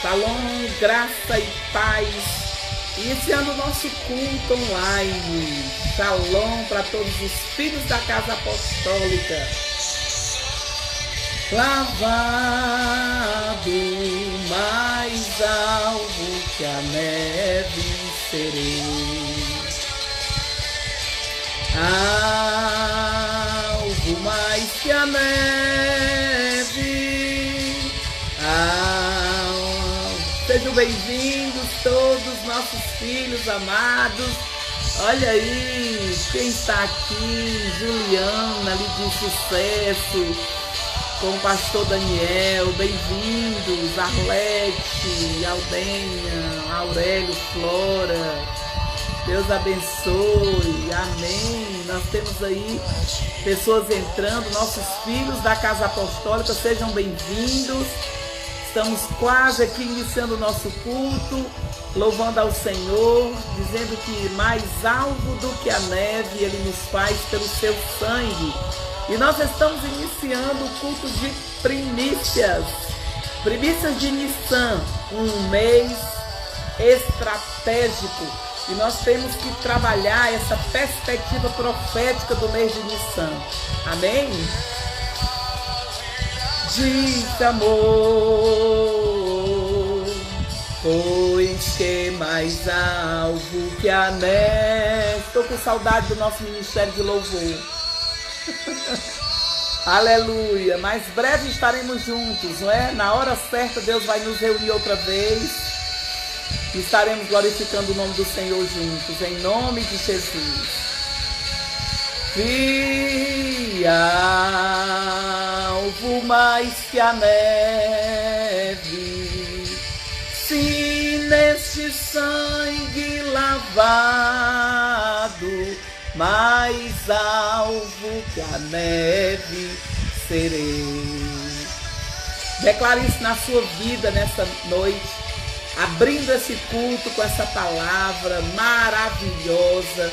Shalom, graça e paz. Iniciando o nosso culto online. Shalom para todos os filhos da casa apostólica. Lavado mais alvo que a neve serei. Alvo mais que a neve. Sejam bem-vindos todos nossos filhos amados. Olha aí, quem está aqui? Juliana, ali de Sucesso, com o pastor Daniel. Bem-vindos, Arlete, Aldenha, Aurélio, Flora. Deus abençoe, amém. Nós temos aí pessoas entrando, nossos filhos da casa apostólica, sejam bem-vindos. Estamos quase aqui iniciando o nosso culto, louvando ao Senhor, dizendo que mais alvo do que a neve Ele nos faz pelo seu sangue. E nós estamos iniciando o culto de primícias, primícias de Nissan, um mês estratégico. E nós temos que trabalhar essa perspectiva profética do mês de Nissan. Amém? Diz amor, pois que mais alvo que a neve. Estou com saudade do nosso ministério de louvor. Aleluia. Mais breve estaremos juntos, não é? Na hora certa Deus vai nos reunir outra vez e estaremos glorificando o nome do Senhor juntos, em nome de Jesus. Alvo mais que a neve, se neste sangue lavado, mais alvo que a neve serei. Declare isso na sua vida nessa noite, abrindo esse culto com essa palavra maravilhosa,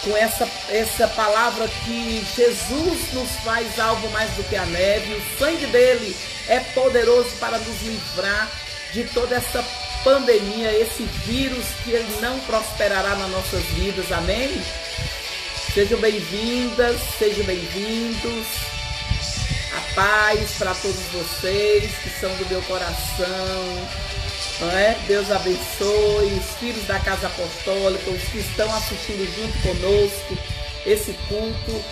com essa palavra que Jesus nos faz alvo mais do que a neve. O sangue dele é poderoso para nos livrar de toda essa pandemia, esse vírus, que ele não prosperará nas nossas vidas. Amém? Sejam bem-vindas, sejam bem-vindos. A paz para todos vocês que são do meu coração. Não é? Deus abençoe os filhos da casa apostólica, os que estão assistindo junto conosco esse culto.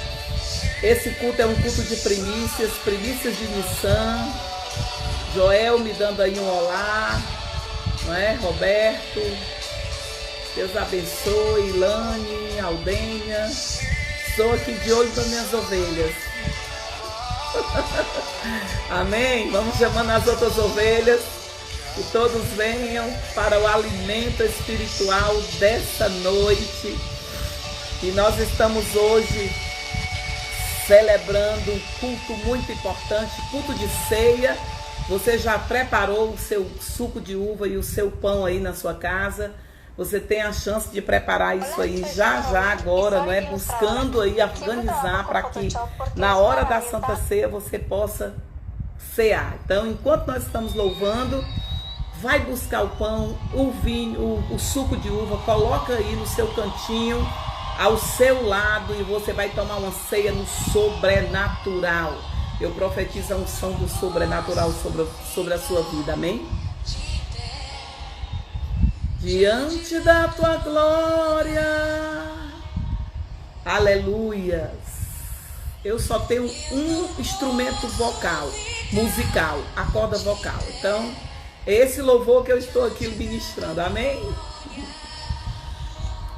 Esse culto é um culto de primícias, primícias de Nissan. Joel me dando aí um olá, não é? Roberto, Deus abençoe. Ilane, Aldenha. Estou aqui de olho nas minhas ovelhas. Amém? Vamos chamando as outras ovelhas. Que todos venham para o alimento espiritual dessa noite. E nós estamos hoje celebrando um culto muito importante, culto de ceia. Você já preparou o seu suco de uva e o seu pão aí na sua casa? Você tem a chance de preparar isso aí já agora, não é? Buscando aí organizar para que na hora da Santa Ceia você possa cear. Então, enquanto nós estamos louvando, vai buscar o pão, o vinho, o suco de uva, coloca aí no seu cantinho, ao seu lado, e você vai tomar uma ceia no sobrenatural. Eu profetizo a unção do sobrenatural sobre a sua vida, amém? Diante da tua glória, aleluias. Eu só tenho um instrumento vocal, musical, a corda vocal. Então, esse louvor que eu estou aqui ministrando, amém?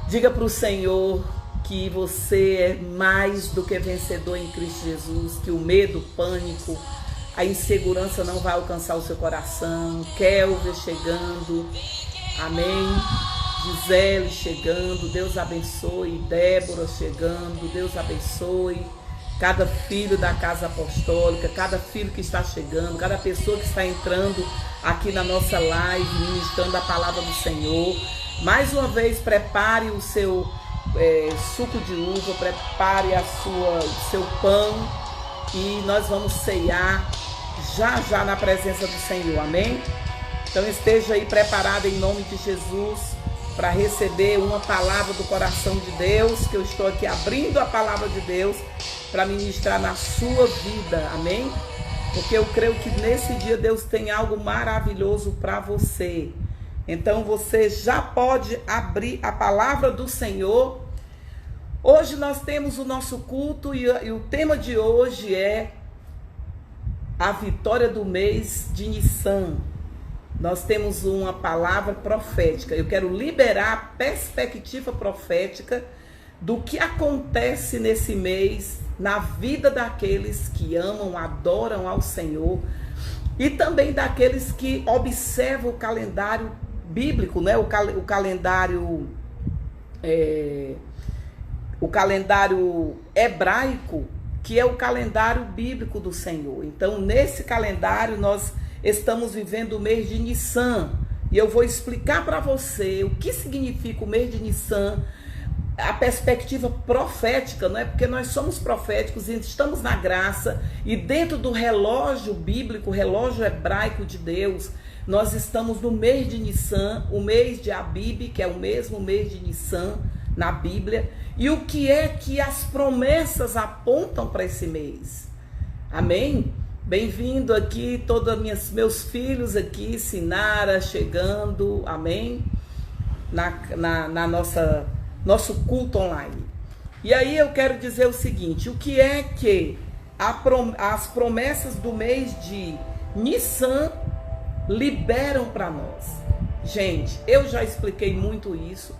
Diga para o Senhor que você é mais do que vencedor em Cristo Jesus, que o medo, o pânico, a insegurança não vai alcançar o seu coração. Kelvin chegando, amém? Gisele chegando, Deus abençoe. Débora chegando, Deus abençoe. Cada filho da casa apostólica, cada filho que está chegando, cada pessoa que está entrando aqui na nossa live, ministrando a palavra do Senhor. Mais uma vez, prepare o seu suco de uva, prepare o seu pão, e nós vamos ceiar já na presença do Senhor, amém? Então esteja aí preparado em nome de Jesus para receber uma palavra do coração de Deus, que eu estou aqui abrindo a palavra de Deus para ministrar na sua vida, amém? Porque eu creio que nesse dia Deus tem algo maravilhoso para você. Então você já pode abrir a palavra do Senhor. Hoje nós temos o nosso culto e o tema de hoje é a vitória do mês de Nissan. Nós temos uma palavra profética. Eu quero liberar a perspectiva profética do que acontece nesse mês na vida daqueles que amam, adoram ao Senhor e também daqueles que observam o calendário bíblico, né? O calendário hebraico, que é o calendário bíblico do Senhor. Então, nesse calendário, nós estamos vivendo o mês de Nissan. E eu vou explicar para você o que significa o mês de Nissan, a perspectiva profética, não é? Porque nós somos proféticos e estamos na graça. E dentro do relógio bíblico, o relógio hebraico de Deus, nós estamos no mês de Nissan, o mês de Abib, que é o mesmo mês de Nissan na Bíblia. E o que é que as promessas apontam para esse mês? Amém? Bem-vindo aqui, todos meus filhos aqui, Sinara chegando, amém? Na nosso culto online. E aí eu quero dizer o seguinte, o que é que as promessas do mês de Nissan liberam para nós? Gente, eu já expliquei muito isso.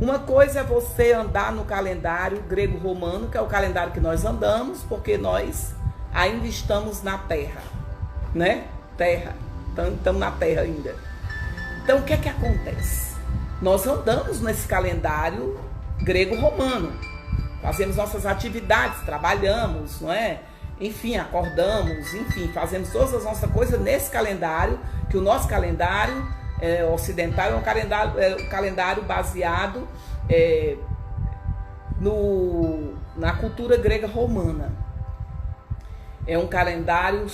Uma coisa é você andar no calendário grego-romano, que é o calendário que nós andamos, porque nós ainda estamos na terra, né? Terra, estamos na terra ainda. Então o que é que acontece? Nós andamos nesse calendário grego-romano, fazemos nossas atividades, trabalhamos, não é? Enfim, acordamos, enfim, fazemos todas as nossas coisas nesse calendário, que o nosso calendário ocidental é um calendário baseado na cultura grega-romana. É um calendário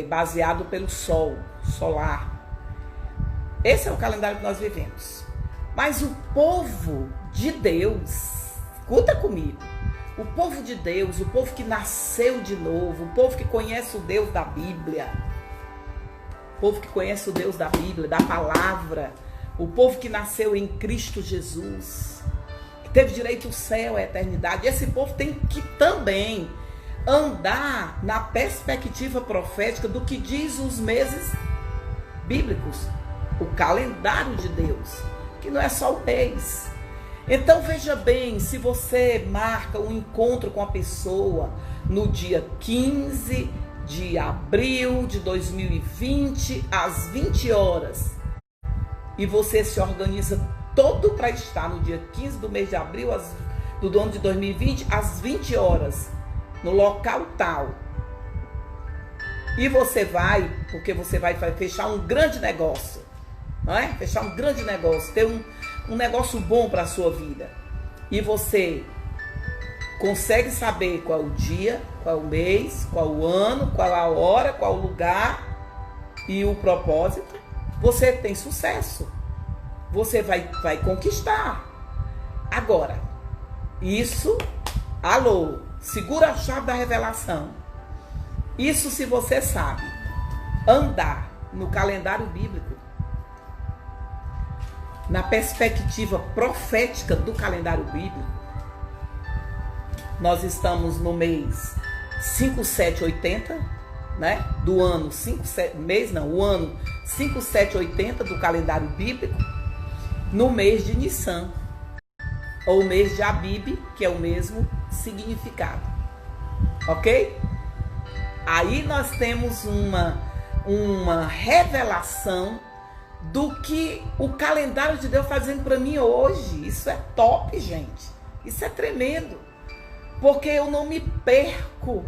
baseado pelo sol, solar. Esse é o calendário que nós vivemos. Mas o povo de Deus, escuta comigo, o povo de Deus, o povo que nasceu de novo, o povo que conhece o Deus da Bíblia, o povo que conhece o Deus da Bíblia, da palavra, o povo que nasceu em Cristo Jesus, que teve direito ao céu, à eternidade, esse povo tem que também andar na perspectiva profética do que diz os meses bíblicos, o calendário de Deus, que não é só o mês. Então veja bem, se você marca um encontro com a pessoa no dia 15 de abril de 2020, às 20 horas, e você se organiza todo para estar no dia 15 do mês de abril do ano de 2020, às 20 horas, no local tal, e você vai, porque você vai fechar um grande negócio, não é? Fechar um grande negócio, ter um negócio bom para a sua vida, e você consegue saber qual o dia, qual o mês, qual o ano, qual a hora, qual o lugar e o propósito, você tem sucesso, você vai conquistar. Agora, isso, alô, segura a chave da revelação. Isso se você sabe andar no calendário bíblico, na perspectiva profética do calendário bíblico. Nós estamos no mês 5780, né? Do ano 5780 do calendário bíblico, no mês de Nissan, ou mês de Abib, que é o mesmo significado. Ok? Aí nós temos uma revelação do que o calendário de Deus está fazendo para mim hoje. Isso é top, gente. Isso é tremendo. Porque eu não me perco.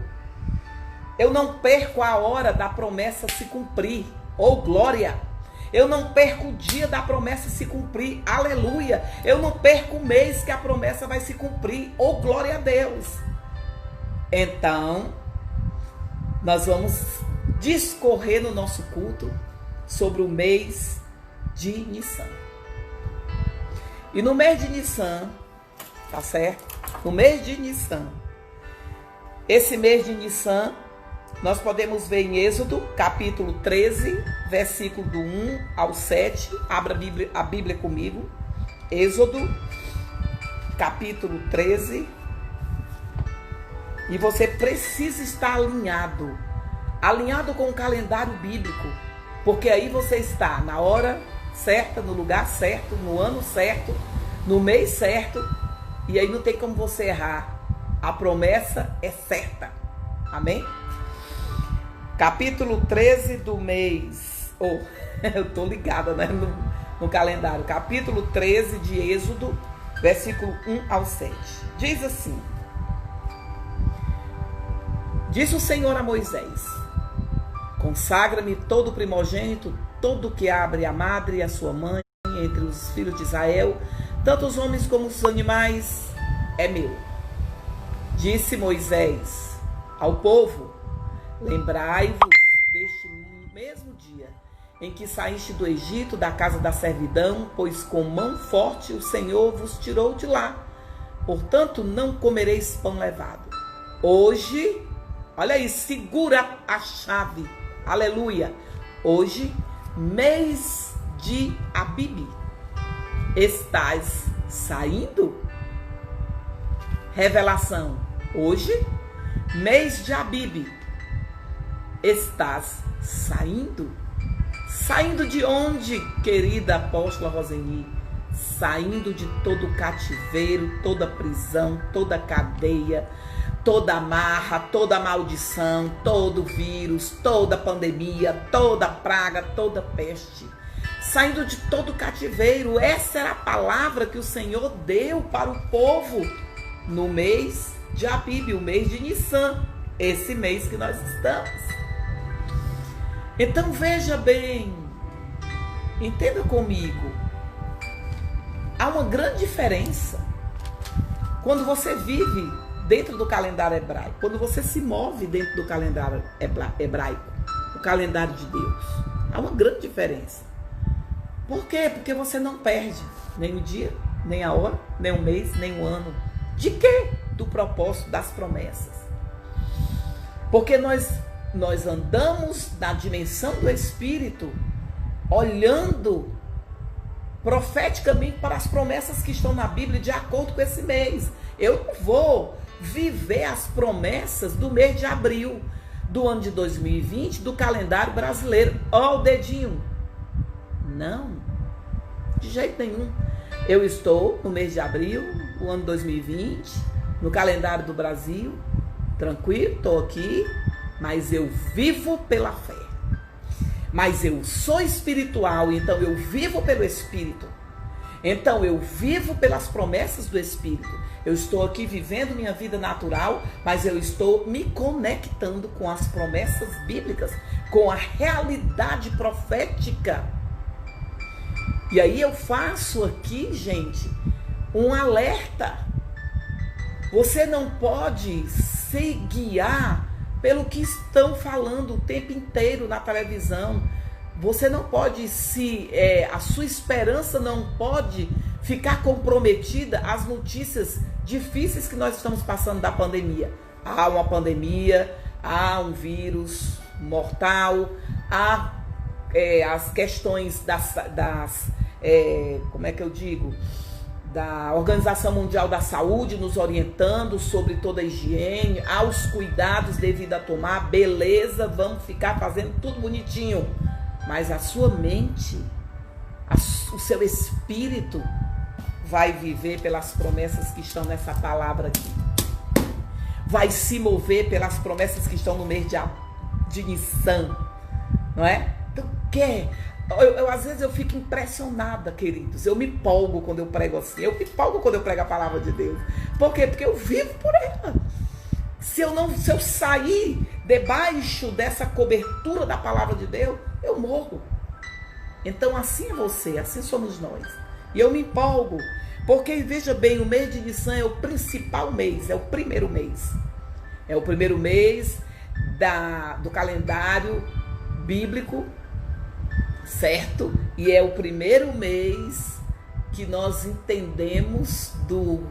Eu não perco a hora da promessa se cumprir. Oh, glória! Eu não perco o dia da promessa se cumprir. Aleluia! Eu não perco o mês que a promessa vai se cumprir. Oh, glória a Deus! Então, nós vamos discorrer no nosso culto sobre o mês de Nissan. E no mês de Nissan, tá certo? No mês de Nissan, esse mês de Nissan, nós podemos ver em Êxodo, capítulo 13, versículo do 1 ao 7. Abra a Bíblia comigo. Êxodo, capítulo 13. E você precisa estar alinhado com o calendário bíblico, porque aí você está na hora certa, no lugar certo, no ano certo, no mês certo, e aí não tem como você errar. A promessa é certa. Amém? Capítulo 13 do mês. Eu tô ligada, né, no calendário. Capítulo 13 de Êxodo, versículo 1 ao 7. Diz assim: Disse o Senhor a Moisés: Consagra-me todo primogênito, todo que abre a madre e a sua mãe entre os filhos de Israel, tanto os homens como os animais, é meu. Disse Moisés ao povo: Lembrai-vos deste mesmo dia em que saíste do Egito, da casa da servidão, pois com mão forte o Senhor vos tirou de lá. Portanto, não comereis pão levado. Hoje, olha aí, segura a chave. Aleluia. Hoje, mês de Abibe, estás saindo? Revelação. Hoje, mês de Abibe, estás saindo? Saindo de onde, querida apóstola Roseni? Saindo de todo o cativeiro, toda prisão, toda cadeia, toda amarra, toda maldição, todo vírus, toda pandemia, toda praga, toda peste. Saindo de todo o cativeiro. Essa era a palavra que o Senhor deu para o povo no mês de Abibe, o mês de Nissan, esse mês que nós estamos. Então veja bem, entenda comigo, há uma grande diferença quando você vive dentro do calendário hebraico, quando você se move dentro do calendário hebraico, o calendário de Deus. Há uma grande diferença. Por quê? Porque você não perde nem o dia, nem a hora, nem o mês, nem o ano. De quê? Do propósito, das promessas. Porque nós andamos na dimensão do Espírito, olhando profeticamente para as promessas que estão na Bíblia de acordo com esse mês. Eu não vou viver as promessas do mês de abril do ano de 2020 do calendário brasileiro. Ó o dedinho. Não, de jeito nenhum. Eu estou no mês de abril, o ano 2020, no calendário do Brasil, tranquilo, estou aqui, mas eu vivo pela fé. Mas eu sou espiritual, então eu vivo pelo Espírito. Então eu vivo pelas promessas do Espírito. Eu estou aqui vivendo minha vida natural, mas eu estou me conectando com as promessas bíblicas, com a realidade profética. E aí eu faço aqui, gente, um alerta. Você não pode se guiar pelo que estão falando o tempo inteiro na televisão. Você não pode a sua esperança não pode ficar comprometida às notícias difíceis que nós estamos passando da pandemia. Há uma pandemia, há um vírus mortal, há as questões da Organização Mundial da Saúde nos orientando sobre toda a higiene, há os cuidados devido a tomar, beleza, vamos ficar fazendo tudo bonitinho, mas a sua mente, o seu espírito vai viver pelas promessas que estão nessa palavra aqui, vai se mover pelas promessas que estão no mês de Nissan, não é? Então, às vezes eu fico impressionada, queridos. Eu me empolgo quando eu prego assim. Eu me empolgo quando eu prego a palavra de Deus. Por quê? Porque eu vivo por ela. Se eu sair debaixo dessa cobertura da palavra de Deus, eu morro. Então assim é você, assim somos nós. E eu me empolgo. Porque, veja bem, o mês de Nissan é o principal mês, é o primeiro mês. É o primeiro mês do calendário bíblico, certo? E é o primeiro mês que nós entendemos do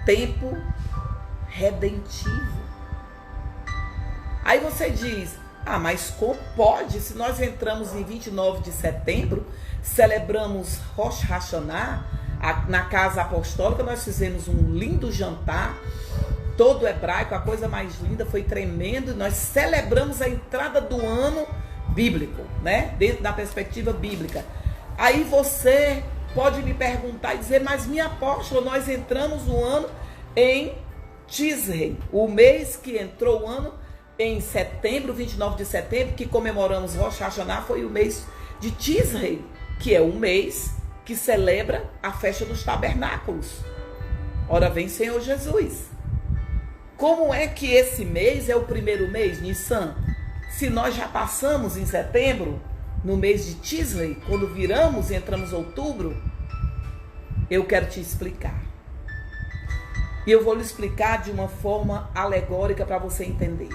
tempo redentivo. Aí você diz, mas como pode? Se nós entramos em 29 de setembro, celebramos Rosh Hashanah, na casa apostólica nós fizemos um lindo jantar, todo hebraico, a coisa mais linda, foi tremendo, nós celebramos a entrada do ano bíblico, né? Dentro da perspectiva bíblica. Aí você pode me perguntar e dizer, mas minha apóstola, nós entramos no ano em Tisrei, o mês que entrou o ano em setembro, 29 de setembro, que comemoramos Rosh Hashanah, foi o mês de Tisrei, que é um mês que celebra a festa dos tabernáculos. Ora vem Senhor Jesus. Como é que esse mês é o primeiro mês, Nissan? Se nós já passamos em setembro, no mês de Tisrei, quando viramos e entramos em outubro, eu quero te explicar. E eu vou lhe explicar de uma forma alegórica para você entender.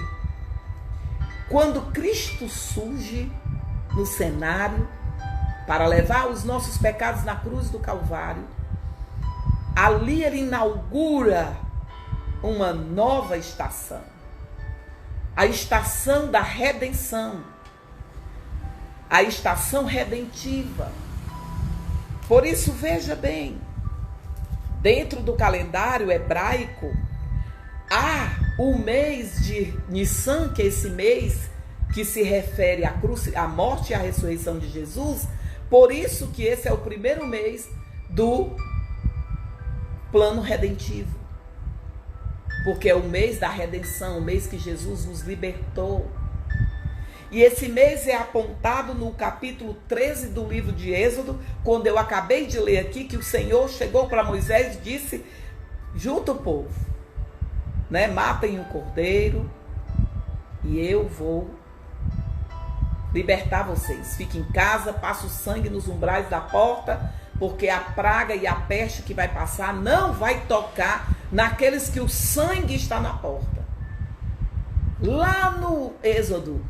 Quando Cristo surge no cenário para levar os nossos pecados na cruz do Calvário, ali ele inaugura uma nova estação. A estação da redenção. A estação redentiva. Por isso, veja bem, dentro do calendário hebraico, há o mês de Nissan, que é esse mês que se refere à morte e à ressurreição de Jesus. Por isso que esse é o primeiro mês do plano redentivo. Porque é o mês da redenção, o mês que Jesus nos libertou. E esse mês é apontado no capítulo 13 do livro de Êxodo, quando eu acabei de ler aqui que o Senhor chegou para Moisés e disse, junta o povo, né? Matem o cordeiro e eu vou libertar vocês. Fiquem em casa, passa o sangue nos umbrais da porta, porque a praga e a peste que vai passar não vai tocar naqueles que o sangue está na porta. Lá no Êxodo,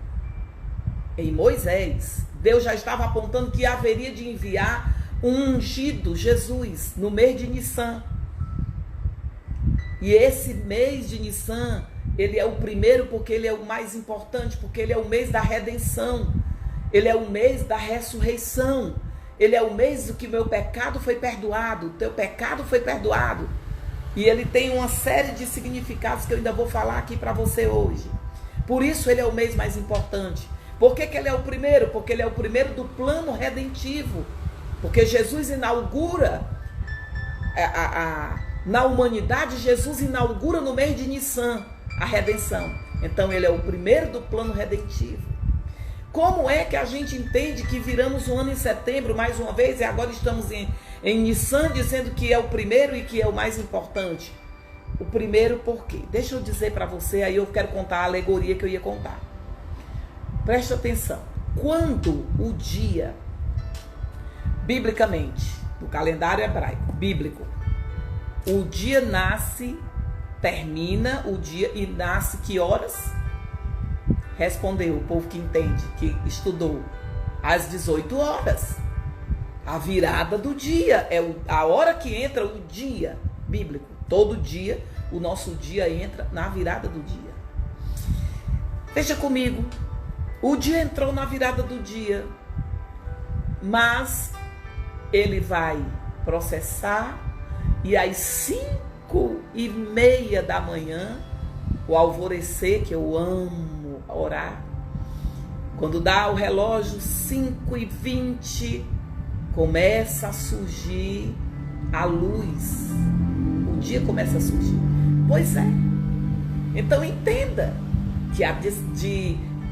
em Moisés, Deus já estava apontando que haveria de enviar um ungido, Jesus, no mês de Nissan. E esse mês de Nissan, ele é o primeiro porque ele é o mais importante, porque ele é o mês da redenção, ele é o mês da ressurreição, ele é o mês do que meu pecado foi perdoado, o teu pecado foi perdoado. E ele tem uma série de significados que eu ainda vou falar aqui para você hoje. Por isso ele é o mês mais importante. Por que ele é o primeiro? Porque ele é o primeiro do plano redentivo. Porque Jesus inaugura, na humanidade, Jesus inaugura no mês de Nissan a redenção. Então ele é o primeiro do plano redentivo. Como é que a gente entende que viramos um ano em setembro, mais uma vez, e agora estamos em Nissan, dizendo que é o primeiro e que é o mais importante? O primeiro por quê? Deixa eu dizer para você, aí eu quero contar a alegoria que eu ia contar. Preste atenção. Quando o dia, biblicamente, no calendário hebraico, bíblico, o dia nasce, termina o dia e nasce que horas? Respondeu o povo que entende, que estudou, às 18 horas. A virada do dia, é a hora que entra o dia bíblico. Todo dia, o nosso dia entra na virada do dia. Veja comigo, o dia entrou na virada do dia, mas ele vai processar e às 5:30 da manhã, o alvorecer, que eu amo orar, quando dá o relógio 5:20, começa a surgir a luz. O dia começa a surgir. Pois é. Então entenda que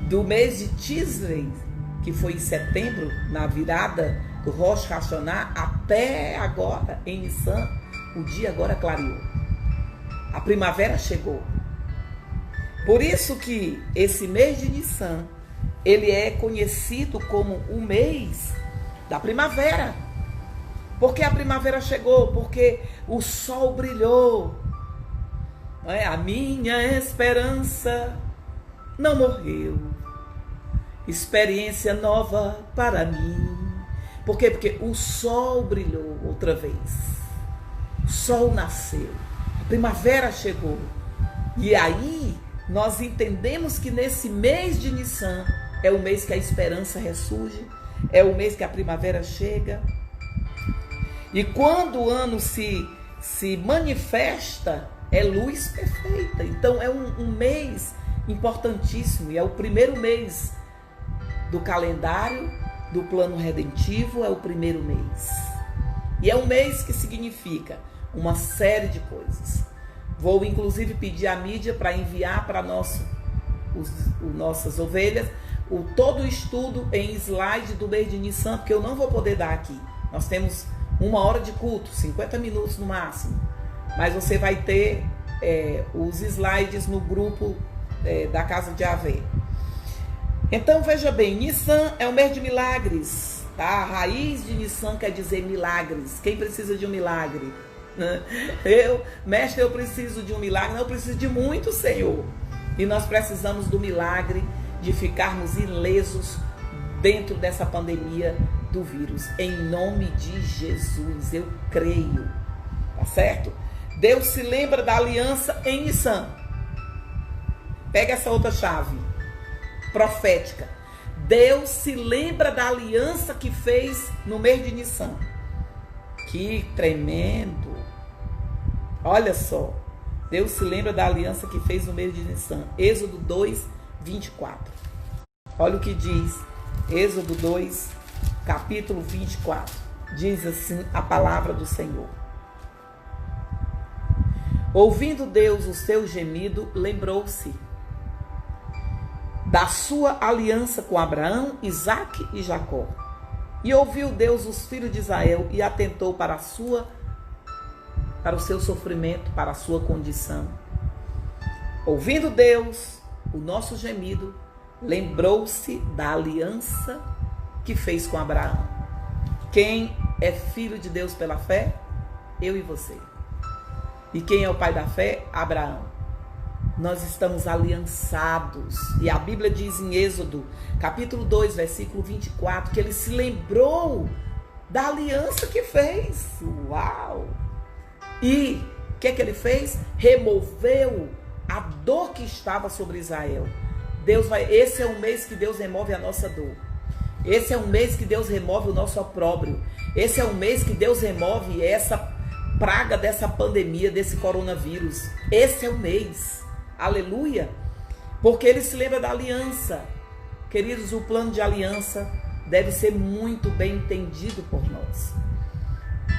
do mês de Tisrei, que foi em setembro, na virada do Rosh Hashanah, até agora, em Nissan, o dia agora clareou. A primavera chegou. Por isso que esse mês de Nissan, ele é conhecido como o mês da primavera. Porque a primavera chegou, porque o sol brilhou. A minha esperança não morreu. experiência nova para mim. Por quê? Porque o sol brilhou outra vez. O sol nasceu. A primavera chegou. E aí nós entendemos que nesse mês de Nissan é o mês que a esperança ressurge, é o mês que a primavera chega. E quando o ano se manifesta, é luz perfeita. Então é um mês importantíssimo, e é o primeiro mês do calendário, do plano redentivo, é o primeiro mês. E é um mês que significa uma série de coisas. Vou inclusive pedir à mídia para enviar para nossas ovelhas todo o estudo em slide do mês de Nissan, porque eu não vou poder dar aqui. Nós temos 1 hora de culto, 50 minutos no máximo. Mas você vai ter os slides no grupo da Casa de Ave. Então veja bem, Nissan é o mês de milagres, tá? A raiz de Nissan quer dizer milagres. Quem precisa de um milagre? Mestre, eu preciso de um milagre. Não, eu preciso de muito, Senhor. E nós precisamos do milagre de ficarmos ilesos dentro dessa pandemia do vírus. Em nome de Jesus, eu creio. Tá certo? Deus se lembra da aliança em Nissan. Pega essa outra chave profética. Deus se lembra da aliança que fez no mês de Nissan. Que tremendo! Olha só. Deus se lembra da aliança que fez no mês de Nissan. Êxodo 2, 24. Olha o que diz Êxodo 2, capítulo 24. Diz assim a palavra do Senhor. Ouvindo Deus o seu gemido, lembrou-se da sua aliança com Abraão, Isaque e Jacó. E ouviu Deus os filhos de Israel e atentou para o seu sofrimento, para a sua condição. Ouvindo Deus o nosso gemido, lembrou-se da aliança que fez com Abraão. Quem é filho de Deus pela fé? Eu e você. E quem é o pai da fé? Abraão. Nós estamos aliançados. E a Bíblia diz em Êxodo, capítulo 2, versículo 24, que ele se lembrou da aliança que fez. Uau! E o que ele fez? Removeu a dor que estava sobre Israel. Esse é um mês que Deus remove a nossa dor. Esse é um mês que Deus remove o nosso opróbrio. Esse é um mês que Deus remove essa praga dessa pandemia, desse coronavírus. Esse é o mês. Aleluia! Porque ele se lembra da aliança. Queridos, o plano de aliança deve ser muito bem entendido por nós.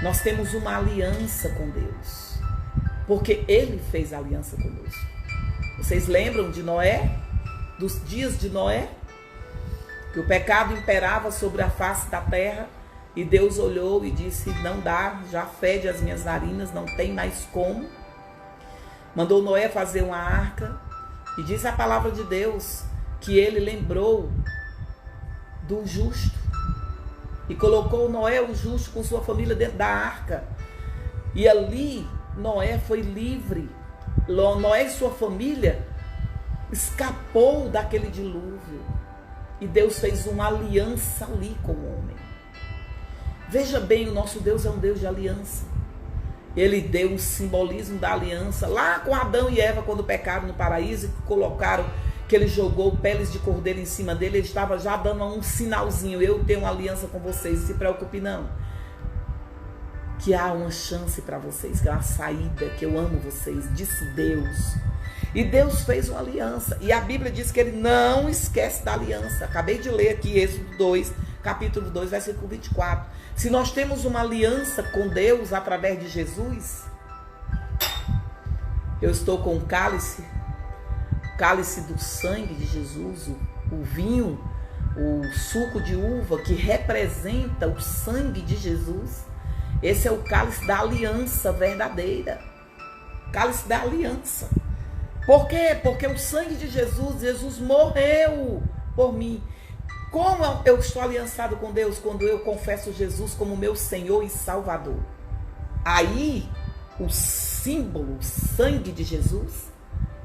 Nós temos uma aliança com Deus, porque ele fez aliança conosco. Vocês lembram de Noé? Dos dias de Noé? Que o pecado imperava sobre a face da terra, e Deus olhou e disse: não dá, já fede as minhas narinas, não tem mais como. Mandou Noé fazer uma arca, e diz a palavra de Deus que ele lembrou do justo, e colocou Noé, o justo, com sua família dentro da arca. E ali Noé foi livre. Noé e sua família escapou daquele dilúvio. E Deus fez uma aliança ali com o homem. Veja bem, o nosso Deus é um Deus de aliança. Ele deu um simbolismo da aliança lá com Adão e Eva, quando pecaram no paraíso, e colocaram, que ele jogou peles de cordeiro em cima dele. Ele estava já dando um sinalzinho: eu tenho uma aliança com vocês, não se preocupe não, que há uma chance para vocês, que há uma saída, que eu amo vocês, disse Deus. E Deus fez uma aliança, e a Bíblia diz que ele não esquece da aliança. Acabei de ler aqui Êxodo 2, capítulo 2, versículo 24. Se nós temos uma aliança com Deus através de Jesus, eu estou com o cálice do sangue de Jesus, o vinho, o suco de uva que representa o sangue de Jesus. Esse é o cálice da aliança verdadeira. Cálice da aliança. Por quê? Porque o sangue de Jesus morreu por mim. Como eu estou aliançado com Deus? Quando eu confesso Jesus como meu Senhor e Salvador. Aí, o símbolo, o sangue de Jesus,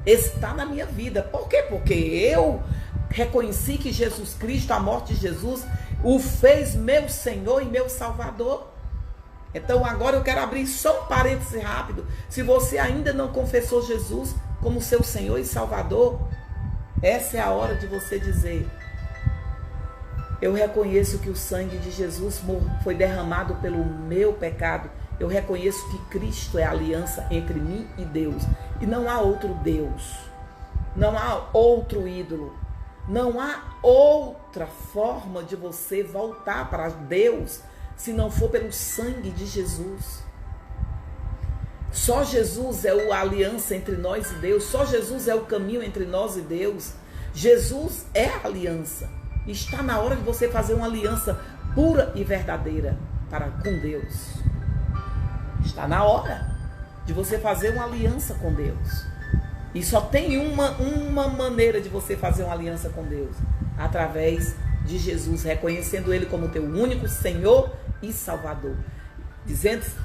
está na minha vida. Por quê? Porque eu reconheci que Jesus Cristo, a morte de Jesus, o fez meu Senhor e meu Salvador. Então agora eu quero abrir só um parêntese rápido. Se você ainda não confessou Jesus como seu Senhor e Salvador, essa é a hora de você dizer: eu reconheço que o sangue de Jesus foi derramado pelo meu pecado. Eu reconheço que Cristo é a aliança entre mim e Deus. E não há outro Deus. Não há outro ídolo. Não há outra forma de você voltar para Deus se não for pelo sangue de Jesus. Só Jesus é a aliança entre nós e Deus. Só Jesus é o caminho entre nós e Deus. Jesus é a aliança. Está na hora de você fazer uma aliança pura e verdadeira com Deus. Está na hora de você fazer uma aliança com Deus. E só tem uma maneira de você fazer uma aliança com Deus: através de Jesus, reconhecendo Ele como teu único Senhor e Salvador,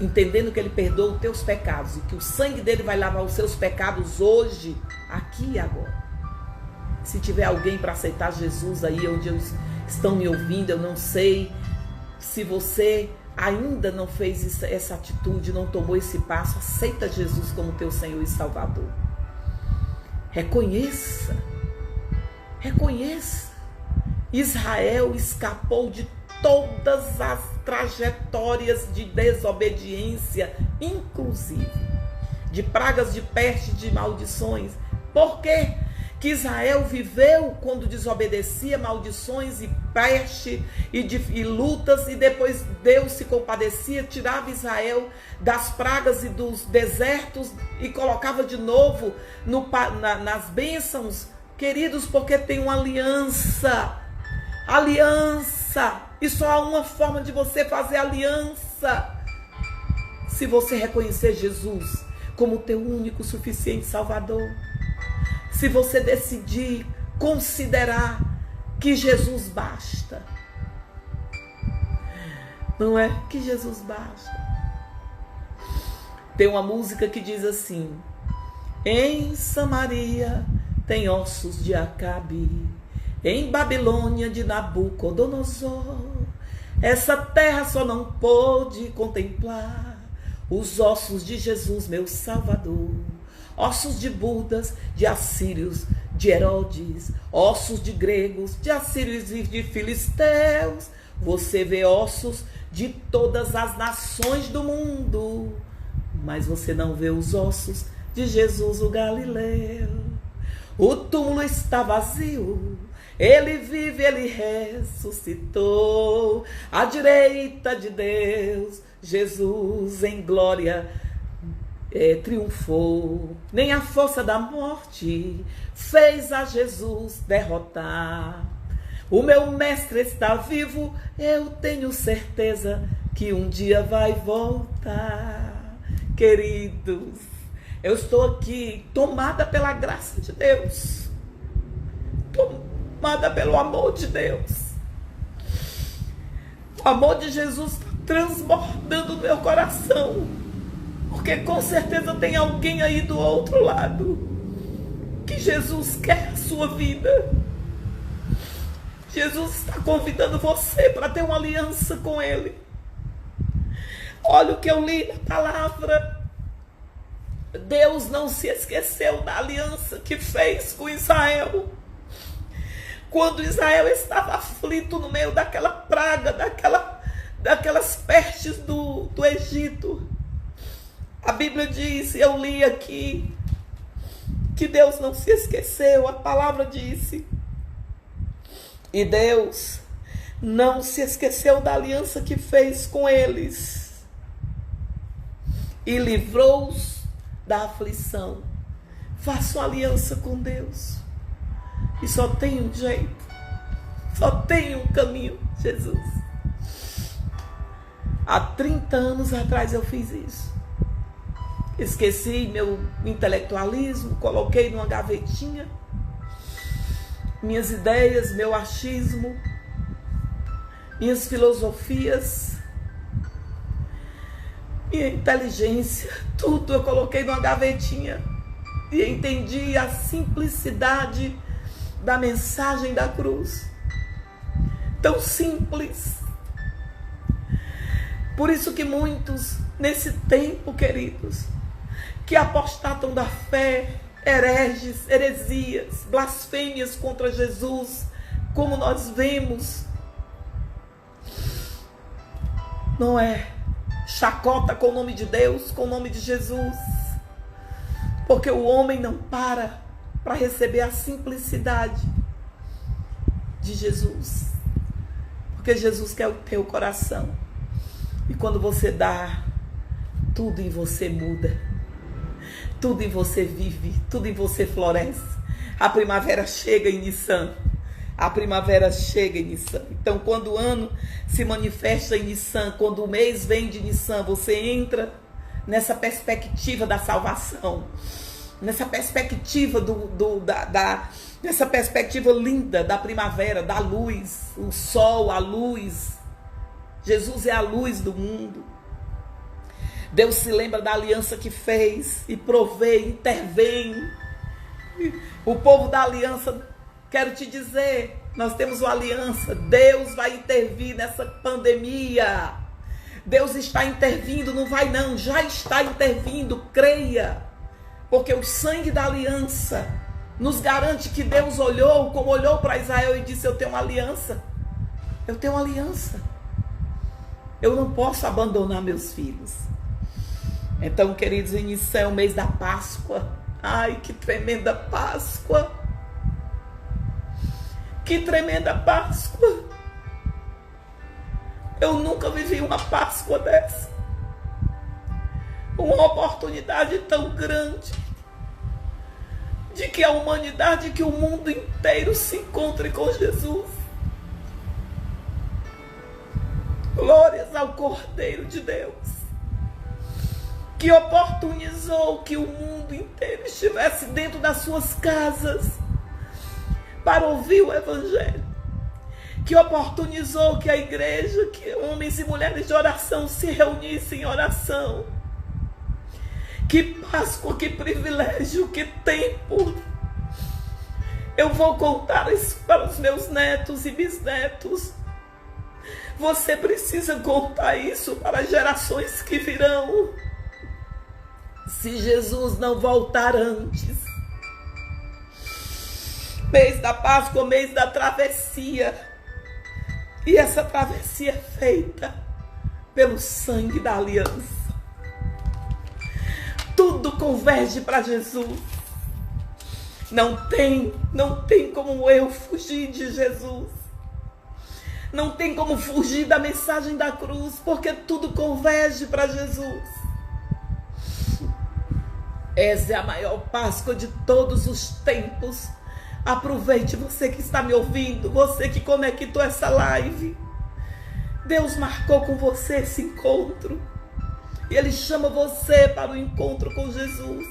entendendo que Ele perdoa os teus pecados e que o sangue dele vai lavar os seus pecados hoje, aqui e agora. Se tiver alguém para aceitar Jesus aí onde estão me ouvindo, eu não sei se você ainda não fez essa atitude, não tomou esse passo. Aceita Jesus como teu Senhor e Salvador. Reconheça. Israel escapou de todas as trajetórias de desobediência, inclusive de pragas de peste, de maldições. Por quê que Israel viveu quando desobedecia? Maldições e peste e lutas, e depois Deus se compadecia, tirava Israel das pragas e dos desertos e colocava de novo nas bênçãos, queridos, porque tem uma aliança. E só há uma forma de você fazer aliança: se você reconhecer Jesus como teu único, suficiente Salvador. Se você decidir considerar que Jesus basta. Não é? Que Jesus basta. Tem uma música que diz assim: em Samaria tem ossos de Acabe, em Babilônia de Nabucodonosor. Essa terra só não pôde contemplar os ossos de Jesus, meu Salvador. Ossos de Budas, de assírios, de Herodes, ossos de gregos, de assírios e de filisteus. Você vê ossos de todas as nações do mundo, mas você não vê os ossos de Jesus o Galileu. O túmulo está vazio, ele vive, ele ressuscitou. À direita de Deus, Jesus em glória triunfou. Nem a força da morte fez a Jesus derrotar. O meu mestre está vivo, eu tenho certeza que um dia vai voltar. Queridos, eu estou aqui tomada pela graça de Deus, tomada pelo amor de Deus. O amor de Jesus está transbordando no meu coração, porque com certeza tem alguém aí do outro lado que Jesus quer a sua vida. Jesus está convidando você para ter uma aliança com Ele. Olha o que eu li na palavra. Deus não se esqueceu da aliança que fez com Israel. Quando Israel estava aflito no meio daquela praga, daquelas pestes do Egito. A Bíblia diz, eu li aqui, que Deus não se esqueceu. A palavra disse. E Deus não se esqueceu da aliança que fez com eles e livrou-os da aflição. Faça uma aliança com Deus. E só tem um jeito, só tem um caminho: Jesus. Há 30 anos atrás eu fiz isso. Esqueci meu intelectualismo, coloquei numa gavetinha minhas ideias, meu achismo, minhas filosofias, minha inteligência, tudo eu coloquei numa gavetinha e entendi a simplicidade da mensagem da cruz. Tão simples. Por isso que muitos, nesse tempo, queridos, que apostatam da fé, hereges, heresias, blasfêmias contra Jesus, como nós vemos, não é? Chacota com o nome de Deus, com o nome de Jesus, porque o homem não para receber a simplicidade de Jesus, porque Jesus quer o teu coração, e quando você dá, tudo em você muda, tudo em você vive, tudo em você floresce. A primavera chega em Nissan. A primavera chega em Nissan. Então, quando o ano se manifesta em Nissan, quando o mês vem de Nissan, você entra nessa perspectiva da salvação, nessa perspectiva nessa perspectiva linda da primavera, da luz, o sol, a luz. Jesus é a luz do mundo. Deus se lembra da aliança que fez e provê, intervém. O povo da aliança, quero te dizer, nós temos uma aliança. Deus vai intervir nessa pandemia. Deus está intervindo, não vai não, já está intervindo, creia. Porque o sangue da aliança nos garante que Deus olhou, como olhou para Israel e disse: eu tenho uma aliança. Eu tenho uma aliança. Eu não posso abandonar meus filhos. Então, queridos, inicia o mês da Páscoa. Ai, que tremenda Páscoa! Que tremenda Páscoa! Eu nunca vivi uma Páscoa dessa. Uma oportunidade tão grande de que a humanidade, que o mundo inteiro se encontre com Jesus. Glórias ao Cordeiro de Deus, que oportunizou que o mundo inteiro estivesse dentro das suas casas para ouvir o Evangelho, que oportunizou que a igreja, que homens e mulheres de oração se reunissem em oração. Que Páscoa, que privilégio, que tempo! Eu vou contar isso para os meus netos e bisnetos. Você precisa contar isso para as gerações que virão. Se Jesus não voltar antes. Mês da Páscoa, mês da travessia. E essa travessia é feita pelo sangue da aliança. Tudo converge para Jesus. Não tem como eu fugir de Jesus. Não tem como fugir da mensagem da cruz, porque tudo converge para Jesus. Essa é a maior Páscoa de todos os tempos. Aproveite, você que está me ouvindo, você que conectou essa live. Deus marcou com você esse encontro. E Ele chama você para o encontro com Jesus.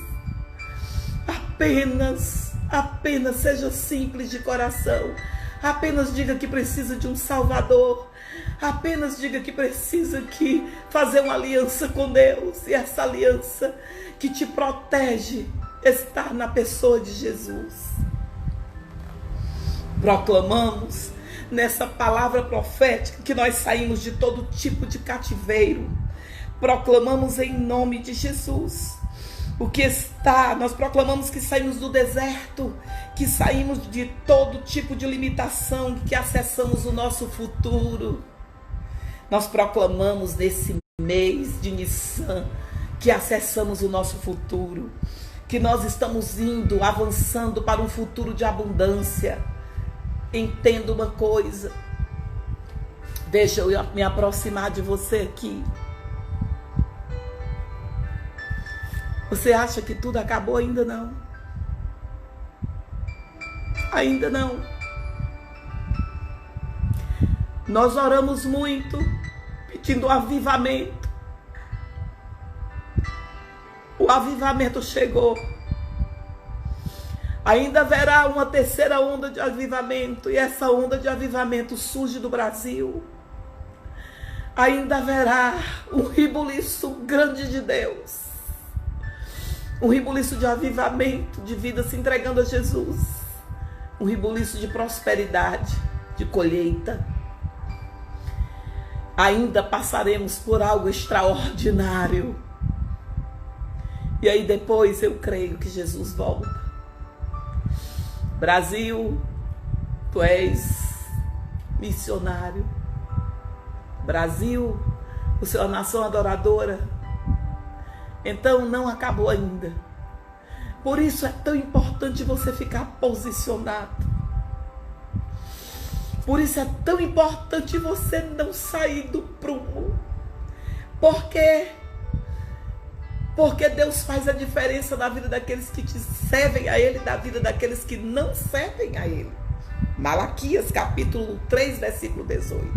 Apenas seja simples de coração. Apenas diga que precisa de um Salvador. Apenas diga que precisa fazer uma aliança com Deus. E essa aliança que te protege está na pessoa de Jesus. Proclamamos nessa palavra profética que nós saímos de todo tipo de cativeiro. Proclamamos em nome de Jesus nós proclamamos que saímos do deserto, que saímos de todo tipo de limitação, que acessamos o nosso futuro. Nós proclamamos nesse mês de Nissan que acessamos o nosso futuro, que nós estamos avançando para um futuro de abundância. Entenda uma coisa, deixa eu me aproximar de você aqui. Você acha que tudo acabou? Ainda não. Ainda não. Nós oramos muito, pedindo avivamento. O avivamento chegou. Ainda haverá uma terceira onda de avivamento, e essa onda de avivamento surge do Brasil. Ainda haverá um rebuliço grande de Deus. Um rebuliço de avivamento, de vida se entregando a Jesus. um rebuliço de prosperidade, de colheita. Ainda passaremos por algo extraordinário. E aí depois eu creio que Jesus volta. Brasil, tu és missionário. Brasil, o Senhor é nação adoradora. Então não acabou ainda. Por isso é tão importante você ficar posicionado. Por isso é tão importante você não sair do prumo. Por quê? Porque Deus faz a diferença na vida daqueles que te servem a Ele e na vida daqueles que não servem a Ele. Malaquias capítulo 3, versículo 18.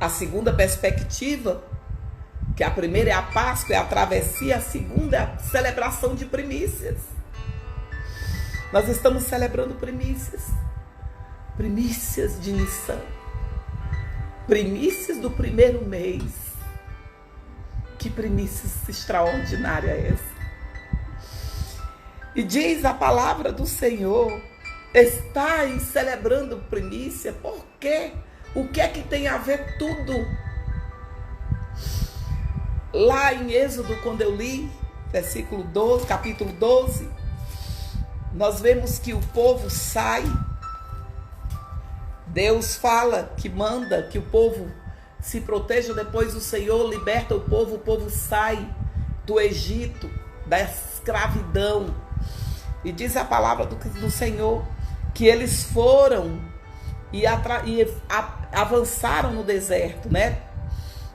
A segunda perspectiva, que a primeira é a Páscoa, é a travessia, a segunda é a celebração de primícias. Nós estamos celebrando primícias. Primícias de Nissan. Primícias do primeiro mês. Que primícias extraordinária é essa? E diz a palavra do Senhor, estáis celebrando primícia, por quê? O que é que tem a ver tudo? Lá em Êxodo, quando eu li, versículo 12, capítulo 12, nós vemos que o povo sai. Deus fala que manda que o povo se proteja, depois o Senhor liberta o povo sai do Egito, da escravidão. E diz a palavra do Senhor que eles foram e avançaram no deserto, né?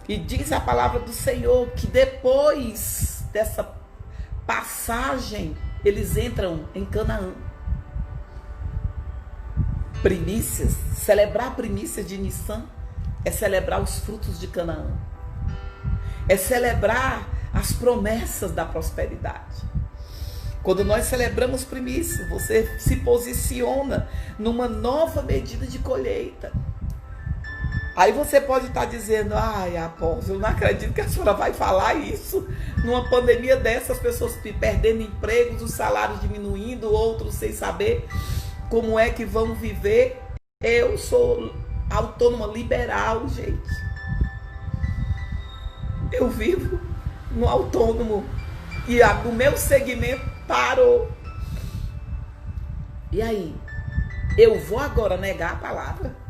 E diz a palavra do Senhor que depois dessa passagem, eles entram em Canaã. Primícias, celebrar primícias de Nissan é celebrar os frutos de Canaã. É celebrar as promessas da prosperidade. Quando nós celebramos primícias, você se posiciona numa nova medida de colheita. Aí você pode estar dizendo, ai, apóstolo, eu não acredito que a senhora vai falar isso. Numa pandemia dessas, pessoas perdendo empregos, os salários diminuindo, outros sem saber como é que vão viver. Eu sou autônoma liberal, gente. Eu vivo no autônomo e o meu segmento parou. E aí? Eu vou agora negar a palavra?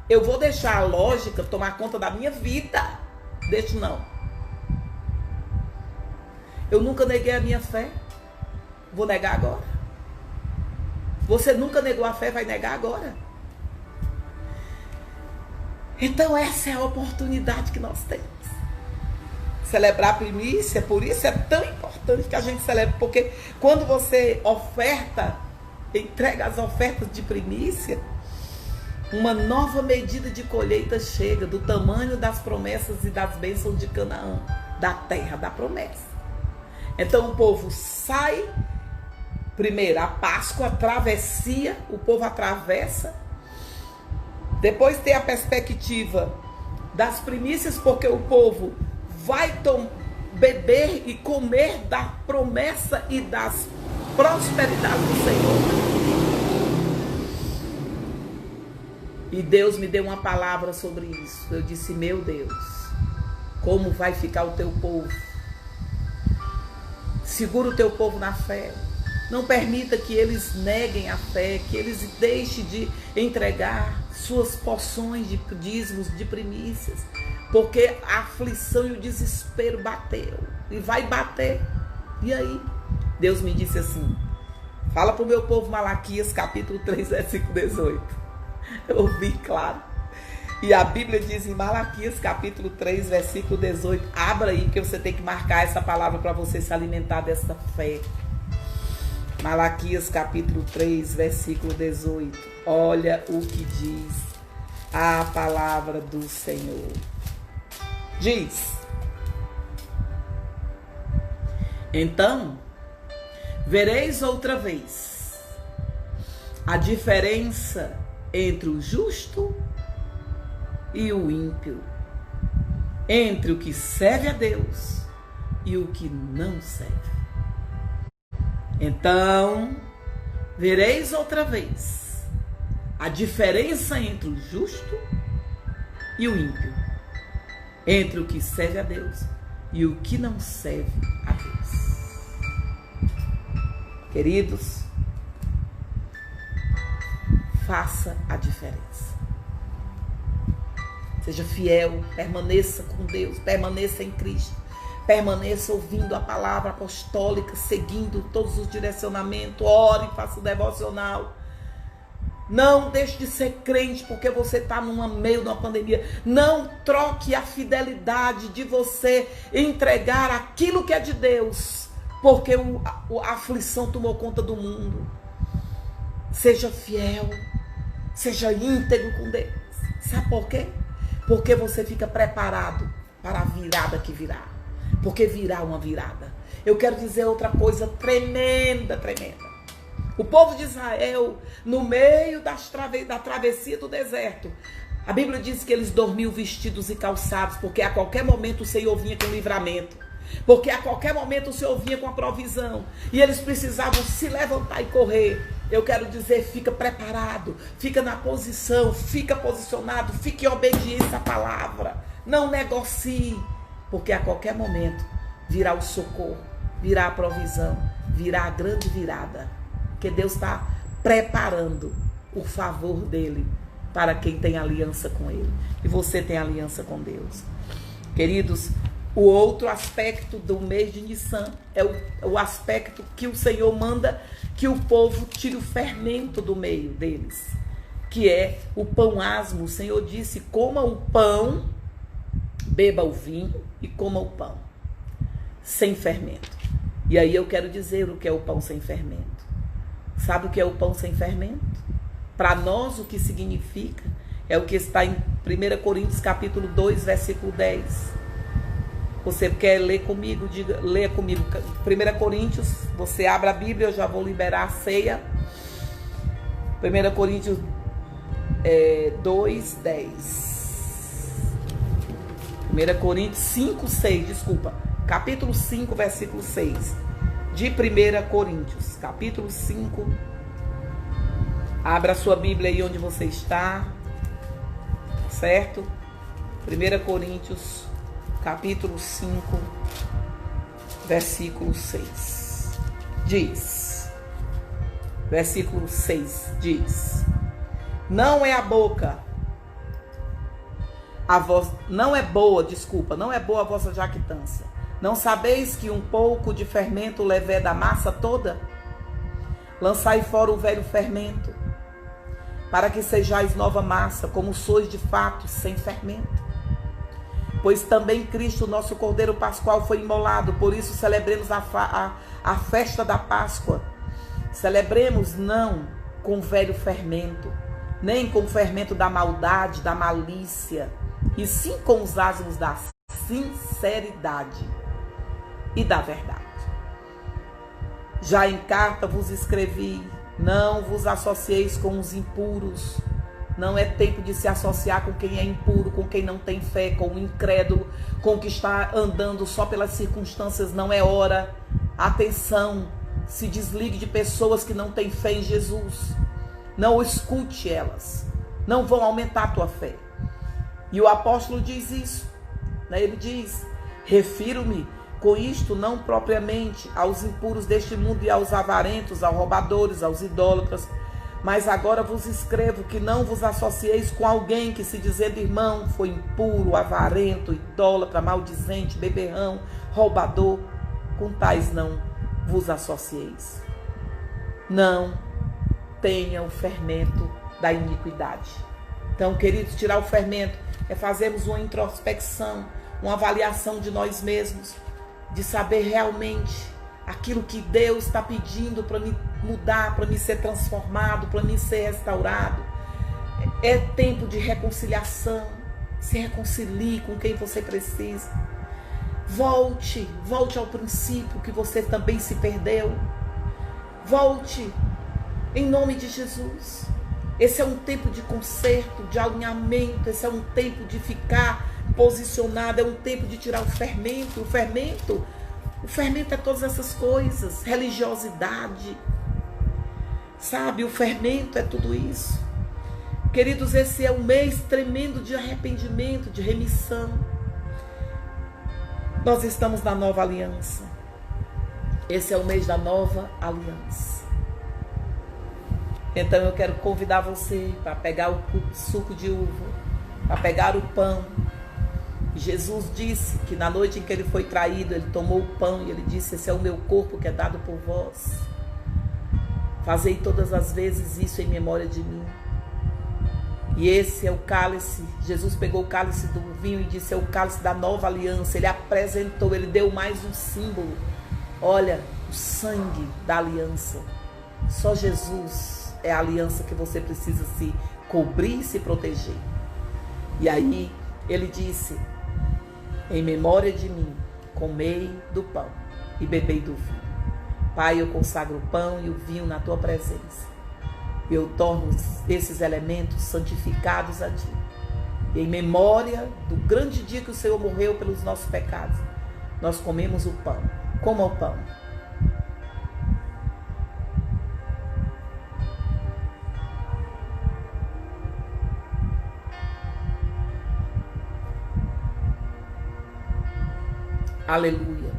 Eu vou deixar a lógica tomar conta da minha vida? Deixo não. Eu nunca neguei a minha fé. Vou negar agora. Você nunca negou a fé, vai negar agora. Então essa é a oportunidade que nós temos. Celebrar a primícia, por isso é tão importante que a gente celebre, porque quando você oferta, entrega as ofertas de primícia, uma nova medida de colheita chega do tamanho das promessas e das bênçãos de Canaã, da terra da promessa. Então o povo sai, primeiro a Páscoa, a travessia, o povo atravessa. Depois tem a perspectiva das primícias, porque o povo vai beber e comer da promessa e das prosperidades do Senhor. E Deus me deu uma palavra sobre isso. Eu disse, meu Deus, como vai ficar o teu povo? Segura o teu povo na fé. Não permita que eles neguem a fé, que eles deixem de entregar suas porções de dízimos, de primícias, porque a aflição e o desespero bateu e vai bater. E aí? Deus me disse assim, fala para o meu povo, Malaquias capítulo 3, versículo 18. Eu ouvi, claro. E a Bíblia diz em Malaquias capítulo 3, versículo 18. Abra aí que você tem que marcar essa palavra para você se alimentar dessa fé. Malaquias capítulo 3, versículo 18. Olha o que diz a palavra do Senhor. Diz: então, vereis outra vez a diferença entre o justo e o ímpio, entre o que serve a Deus e o que não serve. Então, vereis outra vez a diferença entre o justo e o ímpio, entre o que serve a Deus e o que não serve a Deus. Queridos, faça a diferença. Seja fiel, permaneça com Deus, permaneça em Cristo, permaneça ouvindo a palavra apostólica, seguindo todos os direcionamentos, ore, faça o devocional. Não deixe de ser crente porque você está no meio de uma pandemia. Não troque a fidelidade de você entregar aquilo que é de Deus, porque a aflição tomou conta do mundo. Seja fiel, seja íntegro com Deus. Sabe por quê? Porque você fica preparado para a virada que virá. Porque virá uma virada. Eu quero dizer outra coisa tremenda, tremenda. O povo de Israel, no meio da travessia do deserto, a Bíblia diz que eles dormiam vestidos e calçados, porque a qualquer momento o Senhor vinha com livramento. Porque a qualquer momento o Senhor vinha com a provisão. E eles precisavam se levantar e correr. Eu quero dizer, fica preparado, fica na posição, fica posicionado, fique em obediência à palavra. Não negocie, porque a qualquer momento virá o socorro, virá a provisão, virá a grande virada. Porque Deus está preparando o favor dele para quem tem aliança com ele. E você tem aliança com Deus. Queridos, o outro aspecto do mês de Nissan é o aspecto que o Senhor manda que o povo tire o fermento do meio deles, que é o pão asmo. O Senhor disse, coma o pão, beba o vinho e coma o pão sem fermento. E aí eu quero dizer o que é o pão sem fermento. Sabe o que é o pão sem fermento? Para nós o que significa é o que está em 1 Coríntios capítulo 2, versículo 10. Você quer ler comigo? Diga, leia comigo. 1 Coríntios, você abre a Bíblia, eu já vou liberar a ceia. 1 Coríntios 2, 10. 1 Coríntios 5, 6, desculpa. Capítulo 5, versículo 6. De 1 Coríntios, capítulo 5. Abra a sua Bíblia aí onde você está. Certo? 1 Coríntios, capítulo 5, versículo 6. Diz. Versículo 6 diz: não é a boa a vossa jactância. Não sabeis que um pouco de fermento levé da massa toda? Lançai fora o velho fermento, para que sejais nova massa, como sois de fato sem fermento. Pois também Cristo, nosso Cordeiro Pascual, foi imolado, por isso celebremos a festa da Páscoa. Celebremos não com velho fermento, nem com o fermento da maldade, da malícia, e sim com os asmos da sinceridade e da verdade. Já em carta vos escrevi, não vos associeis com os impuros. Não é tempo de se associar com quem é impuro, com quem não tem fé, com o incrédulo, com o que está andando só pelas circunstâncias. Não é hora. Atenção, se desligue de pessoas que não têm fé em Jesus. Não escute elas. Não vão aumentar a tua fé. E o apóstolo diz isso. Ele diz, refiro-me com isto não propriamente aos impuros deste mundo e aos avarentos, aos roubadores, aos idólatras, mas agora vos escrevo que não vos associeis com alguém que, se dizendo irmão, foi impuro, avarento, idólatra, maldizente, beberrão, roubador. Com tais não vos associeis. Não tenha o fermento da iniquidade. Então, queridos, tirar o fermento é fazermos uma introspecção, uma avaliação de nós mesmos, de saber realmente aquilo que Deus está pedindo para me mudar, para me ser transformado, para me ser restaurado. É tempo de reconciliação. Se reconcilie com quem você precisa. Volte ao princípio que você também se perdeu. Volte em nome de Jesus. Esse é um tempo de conserto, de alinhamento. Esse é um tempo de ficar posicionado. É um tempo de tirar o fermento. O fermento é todas essas coisas, religiosidade, sabe? O fermento é tudo isso. Queridos, esse é um mês tremendo de arrependimento, de remissão. Nós estamos na nova aliança. Esse é o mês da nova aliança. Então eu quero convidar você para pegar o suco de uva, para pegar o pão. Jesus disse que na noite em que ele foi traído, ele tomou o pão e ele disse: esse é o meu corpo que é dado por vós. Fazei todas as vezes isso em memória de mim. E esse é o cálice. Jesus pegou o cálice do vinho e disse: é o cálice da nova aliança. Ele apresentou, ele deu mais um símbolo. Olha, o sangue da aliança. Só Jesus é a aliança que você precisa se cobrir e se proteger. E aí ele disse: em memória de mim, comei do pão e bebei do vinho. Pai, eu consagro o pão e o vinho na tua presença. Eu torno esses elementos santificados a ti. E em memória do grande dia que o Senhor morreu pelos nossos pecados, nós comemos o pão. Coma o pão. Aleluia.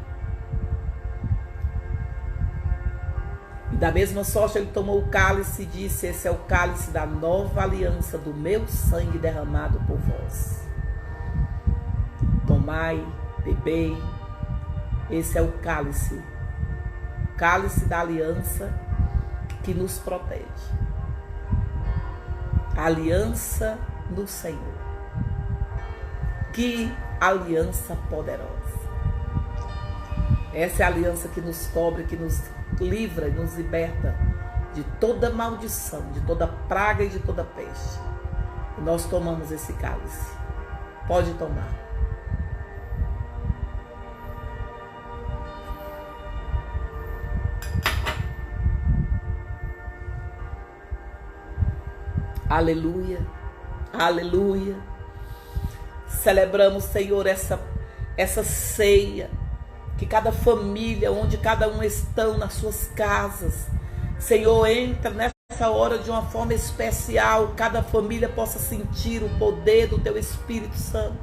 E da mesma sorte ele tomou o cálice e disse: esse é o cálice da nova aliança, do meu sangue derramado por vós. Tomai, bebei. Esse é o cálice da aliança que nos protege. A aliança do Senhor. Que aliança poderosa. Essa é a aliança que nos cobre, que nos livra e nos liberta de toda maldição, de toda praga e de toda peste. E nós tomamos esse cálice. Pode tomar. Aleluia, aleluia. Celebramos, Senhor, essa ceia. Que cada família, onde cada um estão nas suas casas, Senhor, entra nessa hora de uma forma especial. Cada família possa sentir o poder do Teu Espírito Santo.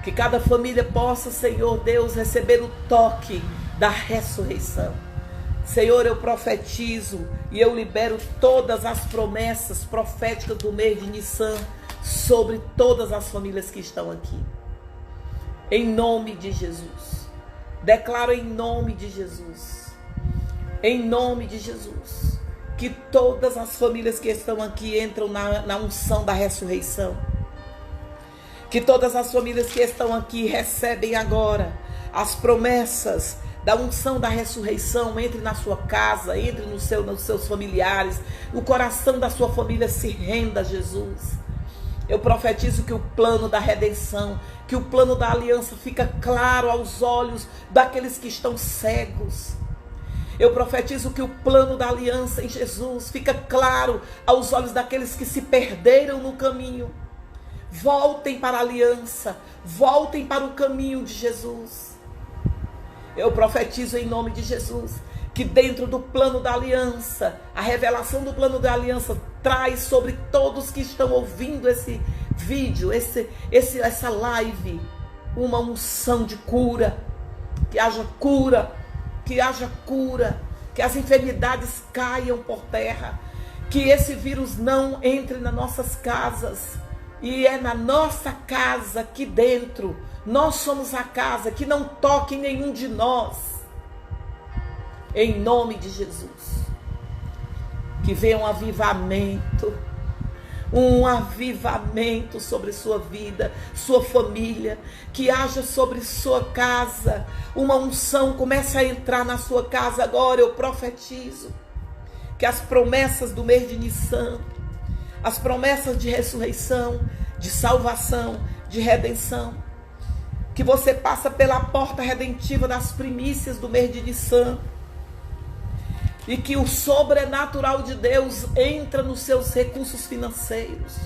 Que cada família possa, Senhor Deus, receber o toque da ressurreição. Senhor, eu profetizo e eu libero todas as promessas proféticas do mês de Nissan sobre todas as famílias que estão aqui. Em nome de Jesus. Declaro em nome de Jesus. Em nome de Jesus. Que todas as famílias que estão aqui entram na unção da ressurreição. Que todas as famílias que estão aqui recebem agora as promessas da unção da ressurreição. Entre na sua casa, entre nos seus familiares. O coração da sua família se renda a Jesus. Eu profetizo que o plano da redenção, que o plano da aliança fica claro aos olhos daqueles que estão cegos. Eu profetizo que o plano da aliança em Jesus fica claro aos olhos daqueles que se perderam no caminho. Voltem para a aliança, voltem para o caminho de Jesus. Eu profetizo em nome de Jesus que dentro do plano da aliança, a revelação do plano da aliança traz sobre todos que estão ouvindo esse vídeo, essa live, uma unção de cura. Que haja cura, que haja cura, que as enfermidades caiam por terra, que esse vírus não entre nas nossas casas. E é na nossa casa aqui dentro, nós somos a casa, que não toque nenhum de nós. Em nome de Jesus. Que venha um avivamento sobre sua vida, sua família, que haja sobre sua casa, uma unção comece a entrar na sua casa agora. Eu profetizo que as promessas do mês de Nissan, as promessas de ressurreição, de salvação, de redenção, que você passa pela porta redentiva das primícias do mês de Nissan, e que o sobrenatural de Deus entra nos seus recursos financeiros,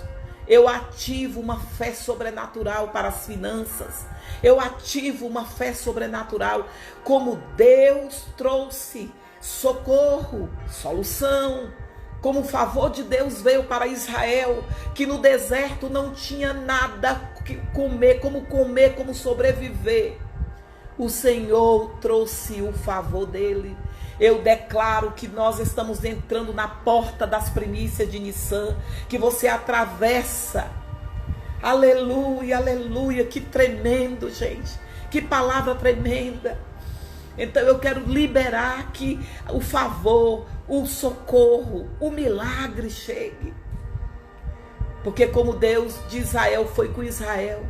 Eu ativo uma fé sobrenatural para as finanças. Eu ativo uma fé sobrenatural. Como Deus trouxe socorro, solução. Como o favor de Deus veio para Israel, que no deserto não tinha nada que comer, como sobreviver. O Senhor trouxe o favor dele. Eu declaro que nós estamos entrando na porta das primícias de Nissan, que você atravessa. Aleluia, aleluia, que tremendo, gente. Que palavra tremenda. Então eu quero liberar que o favor, o socorro, o milagre chegue. Porque como Deus de Israel foi com Israel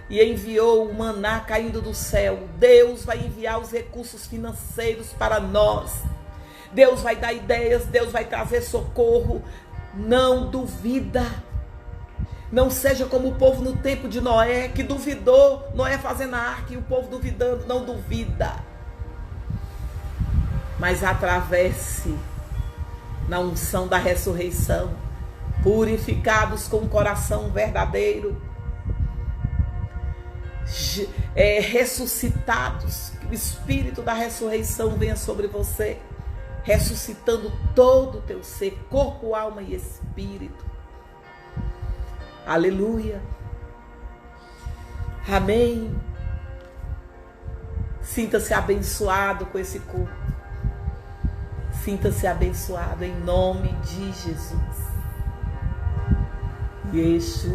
e enviou o maná caindo do céu, Deus vai enviar os recursos financeiros para nós. Deus vai dar ideias, Deus vai trazer socorro. Não duvida. Não seja como o povo no tempo de Noé, que duvidou, Noé fazendo a arca e o povo duvidando. Não duvida. Mas atravesse na unção da ressurreição, purificados com o coração verdadeiro, ressuscitados, que o Espírito da ressurreição venha sobre você, ressuscitando todo o teu ser, corpo, alma e espírito. Aleluia. Amém. Sinta-se abençoado com esse culto. Sinta-se abençoado em nome de Jesus. Yeshua.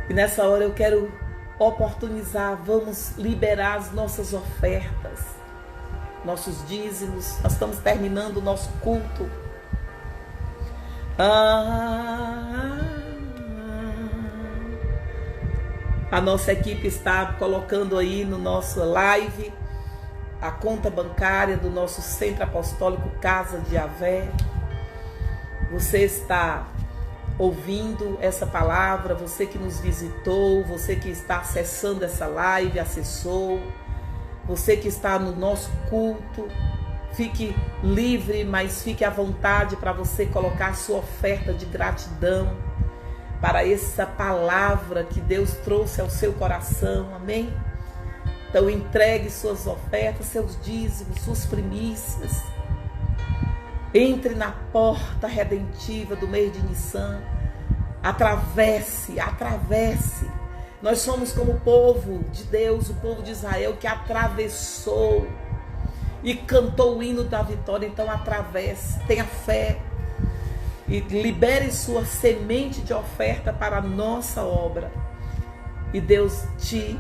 E nessa hora eu quero oportunizar, vamos liberar as nossas ofertas, nossos dízimos. Nós estamos terminando o nosso culto. A nossa equipe está colocando aí no nosso live a conta bancária do nosso Centro Apostólico Casa de Yahvé. Você está ouvindo essa palavra, você que nos visitou, você que está acessando essa live, acessou, você que está no nosso culto, fique livre, mas fique à vontade para você colocar a sua oferta de gratidão para essa palavra que Deus trouxe ao seu coração, amém? Então entregue suas ofertas, seus dízimos, suas primícias. Entre na porta redentiva do mês de Nissan. Atravesse. Nós somos como o povo de Deus, o povo de Israel que atravessou e cantou o hino da vitória. Então atravesse, tenha fé e libere sua semente de oferta para a nossa obra. E Deus te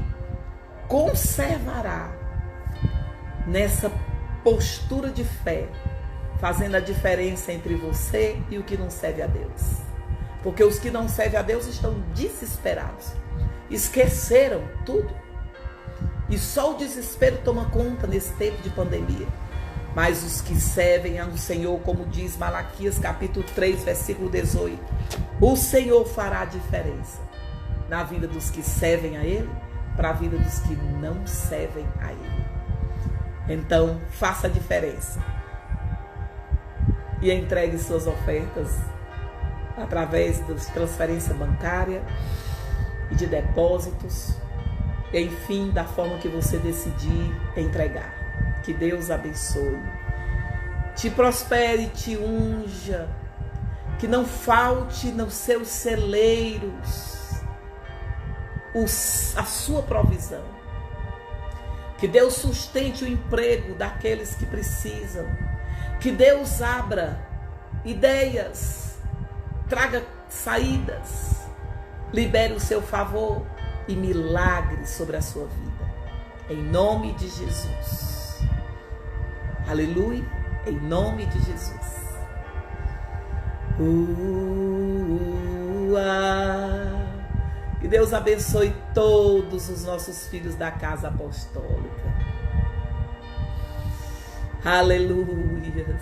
conservará nessa postura de fé, fazendo a diferença entre você e o que não serve a Deus. Porque os que não servem a Deus estão desesperados, esqueceram tudo. E só o desespero toma conta nesse tempo de pandemia. Mas os que servem ao Senhor, como diz Malaquias capítulo 3, versículo 18, o Senhor fará a diferença na vida dos que servem a Ele, para a vida dos que não servem a Ele. Então, faça a diferença e entregue suas ofertas através de transferência bancária e de depósitos, enfim, da forma que você decidir entregar. Que Deus abençoe, te prospere, te unja, que não falte nos seus celeiros a sua provisão. Que Deus sustente o emprego daqueles que precisam. Que Deus abra ideias, traga saídas, libere o seu favor e milagres sobre a sua vida. Em nome de Jesus. Aleluia. Em nome de Jesus. Que Deus abençoe todos os nossos filhos da casa apostólica. Aleluia.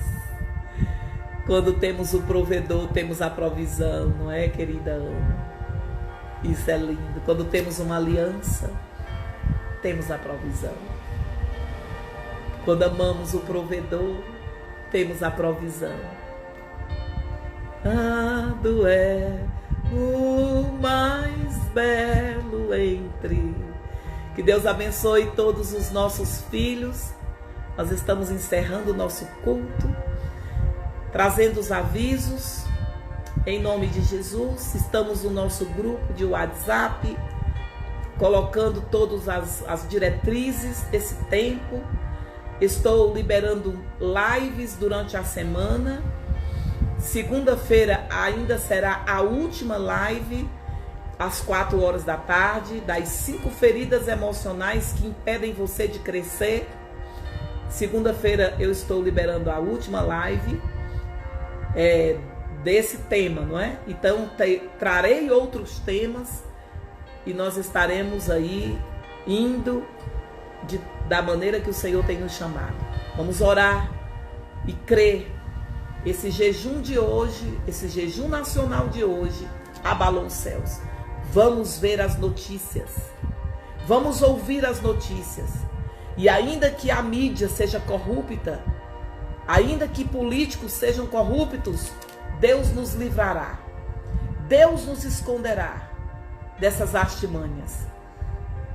Quando temos o provedor, temos a provisão, não é, querida Ana? Isso é lindo. Quando temos uma aliança, temos a provisão. Quando amamos o provedor, temos a provisão. Ado é o mais belo entre. Que Deus abençoe todos os nossos filhos. Nós estamos encerrando o nosso culto, trazendo os avisos. Em nome de Jesus, estamos no nosso grupo de WhatsApp, colocando todas as diretrizes desse tempo. Estou liberando lives durante a semana. Segunda-feira ainda será a última live, às 4 horas da tarde, das 5 feridas emocionais que impedem você de crescer. Segunda-feira eu estou liberando a última live desse tema, não é? Então trarei outros temas e nós estaremos aí indo da maneira que o Senhor tem nos chamado. Vamos orar e crer. Esse jejum de hoje, esse jejum nacional de hoje, abalou os céus. Vamos ver as notícias. Vamos ouvir as notícias. E ainda que a mídia seja corrupta, ainda que políticos sejam corruptos, Deus nos livrará. Deus nos esconderá dessas artimanhas.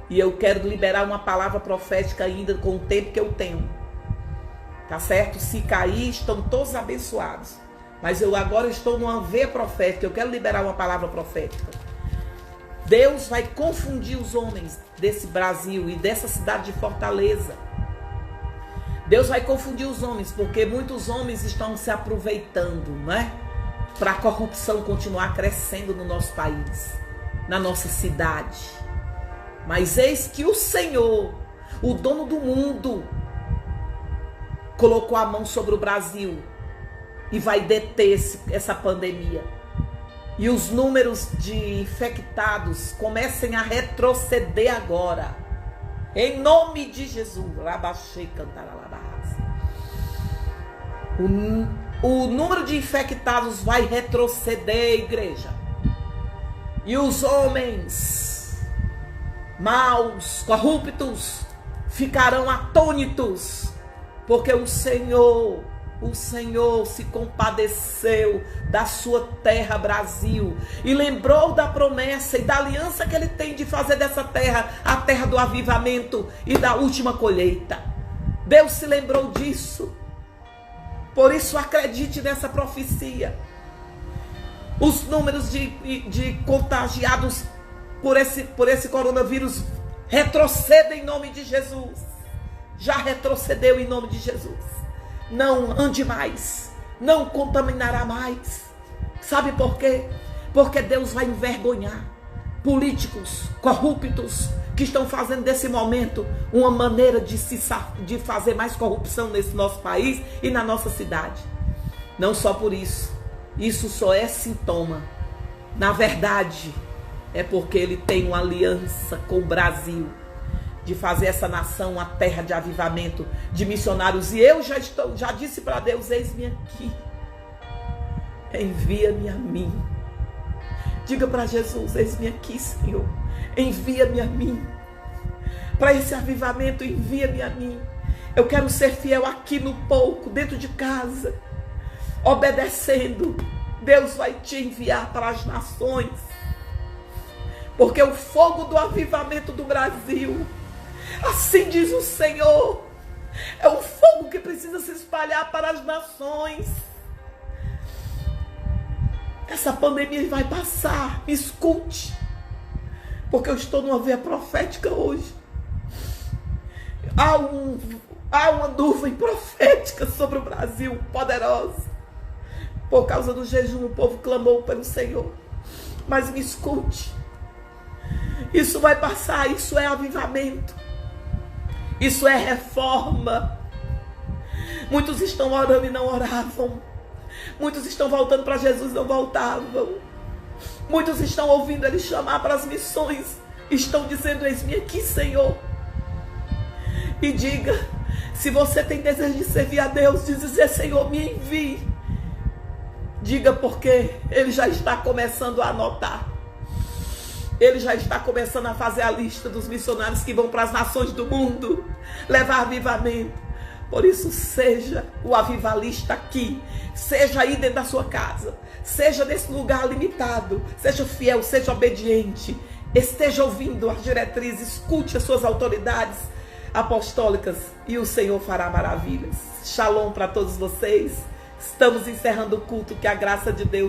E eu quero liberar uma palavra profética ainda com o tempo que eu tenho. Tá certo? Se cair, estão todos abençoados. Mas eu agora estou numa veia profética. Eu quero liberar uma palavra profética. Deus vai confundir os homens desse Brasil e dessa cidade de Fortaleza. Deus vai confundir os homens, porque muitos homens estão se aproveitando, não é? Para a corrupção continuar crescendo no nosso país, na nossa cidade. Mas eis que o Senhor, o dono do mundo, colocou a mão sobre o Brasil e vai deter essa pandemia. E os números de infectados comecem a retroceder agora. Em nome de Jesus. O número de infectados vai retroceder, igreja. E os homens maus, corruptos, ficarão atônitos. Porque o Senhor se compadeceu da sua terra, Brasil, e lembrou da promessa e da aliança que Ele tem de fazer dessa terra a terra do avivamento e da última colheita. Deus se lembrou disso. Por isso acredite nessa profecia. Os números de contagiados por esse coronavírus retrocedem em nome de Jesus. Já retrocedeu em nome de Jesus. Não ande mais, não contaminará mais. Sabe por quê? Porque Deus vai envergonhar políticos corruptos que estão fazendo desse momento uma maneira de fazer mais corrupção nesse nosso país e na nossa cidade. Não só por isso, isso só é sintoma. Na verdade, é porque Ele tem uma aliança com o Brasil, de fazer essa nação uma terra de avivamento, de missionários. E eu já disse para Deus: eis-me aqui, envia-me a mim. Diga para Jesus: eis-me aqui, Senhor, envia-me a mim. Para esse avivamento, envia-me a mim. Eu quero ser fiel aqui no pouco, dentro de casa, obedecendo. Deus vai te enviar para as nações, porque o fogo do avivamento do Brasil, assim diz o Senhor, é um fogo que precisa se espalhar para as nações. Essa pandemia vai passar, me escute, porque eu estou numa veia profética hoje. Há uma nuvem profética sobre o Brasil, poderosa. Por causa do jejum, o povo clamou pelo Senhor. Mas me escute, isso vai passar, isso é avivamento. Isso é reforma. Muitos estão orando e não oravam. Muitos estão voltando para Jesus e não voltavam. Muitos estão ouvindo Ele chamar para as missões. Estão dizendo: eis-me aqui, Senhor. E diga, se você tem desejo de servir a Deus, de dizer: Senhor, me envie. Diga, porque Ele já está começando a anotar. Ele já está começando a fazer a lista dos missionários que vão para as nações do mundo levar avivamento. Por isso, seja o avivalista aqui, seja aí dentro da sua casa, seja nesse lugar limitado, seja fiel, seja obediente, esteja ouvindo as diretrizes, escute as suas autoridades apostólicas e o Senhor fará maravilhas. Shalom para todos vocês. Estamos encerrando o culto, que a graça de Deus